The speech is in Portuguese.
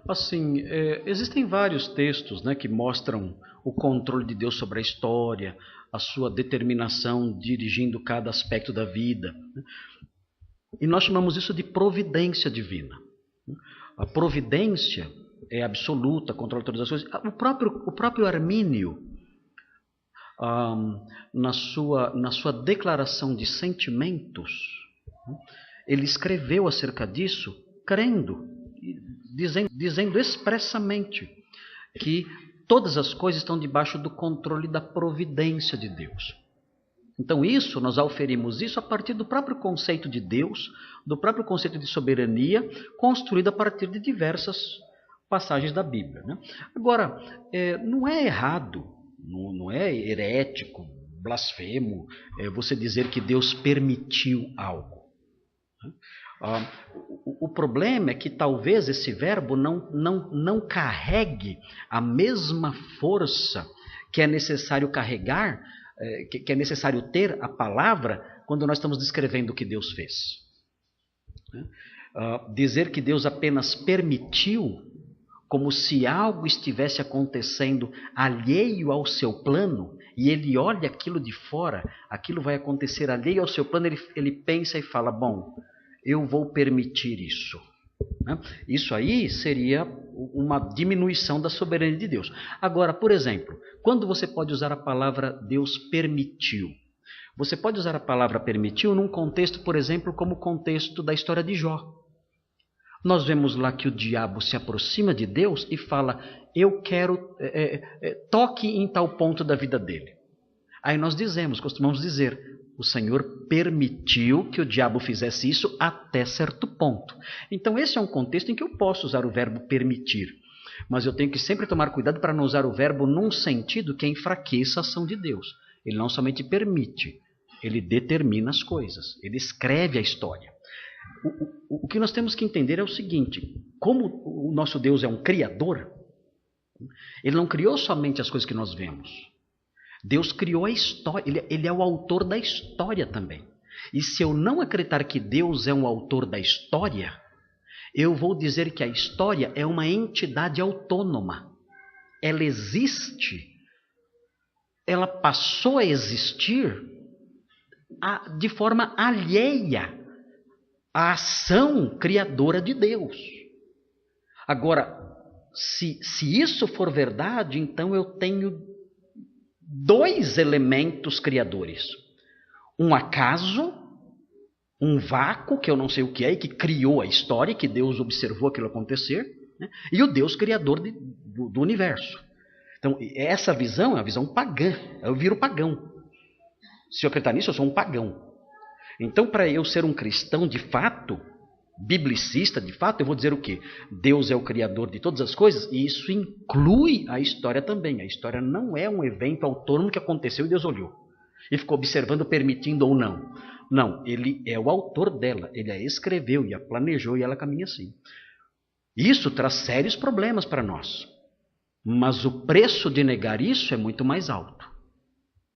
Assim, existem vários textos, né, que mostram o controle de Deus sobre a história, a sua determinação dirigindo cada aspecto da vida. E nós chamamos isso de providência divina. A providência é absoluta, controla todas as coisas. O próprio Armínio, na sua declaração de sentimentos, ele escreveu acerca disso, crendo, dizendo expressamente que todas as coisas estão debaixo do controle da providência de Deus. Então nós auferimos isso a partir do próprio conceito de Deus, do próprio conceito de soberania, construído a partir de diversas passagens da Bíblia, né? Agora, não é errado, não é herético, blasfemo, você dizer que Deus permitiu algo. O problema é que talvez esse verbo não carregue a mesma força que é necessário carregar, que é necessário ter a palavra quando nós estamos descrevendo o que Deus fez. Dizer que Deus apenas permitiu, como se algo estivesse acontecendo alheio ao seu plano, e ele olha aquilo de fora, aquilo vai acontecer alheio ao seu plano, ele pensa e fala, bom, eu vou permitir isso. Isso aí seria uma diminuição da soberania de Deus. Agora, por exemplo, quando você pode usar a palavra Deus permitiu? Você pode usar a palavra permitiu num contexto, por exemplo, como o contexto da história de Jó. Nós vemos lá que o diabo se aproxima de Deus e fala, eu quero, toque em tal ponto da vida dele. Aí nós costumamos dizer, o Senhor permitiu que o diabo fizesse isso até certo ponto. Então esse é um contexto em que eu posso usar o verbo permitir. Mas eu tenho que sempre tomar cuidado para não usar o verbo num sentido que enfraqueça a ação de Deus. Ele não somente permite, ele determina as coisas, ele escreve a história. O que nós temos que entender é o seguinte, como o nosso Deus é um criador, ele não criou somente as coisas que nós vemos. Deus criou a história, ele é o autor da história também. E se eu não acreditar que Deus é um autor da história, eu vou dizer que a história é uma entidade autônoma. Ela existe, ela passou a existir de forma alheia à ação criadora de Deus. Agora, se isso for verdade, então eu tenho dois elementos criadores. Um acaso, um vácuo, que eu não sei o que é, e que criou a história, que Deus observou aquilo acontecer, né? E o Deus criador do universo. Então, essa visão é uma visão pagã. Eu viro pagão. Se eu acreditar nisso, eu sou um pagão. Então, para eu ser um cristão de fato, biblicista de fato, eu vou dizer o quê? Deus é o criador de todas as coisas, e isso inclui a história também. A história não é um evento autônomo que aconteceu e Deus olhou e ficou observando, permitindo ou não. Não, ele é o autor dela, ele a escreveu e a planejou e ela caminha assim. Isso traz sérios problemas para nós, mas o preço de negar isso é muito mais alto.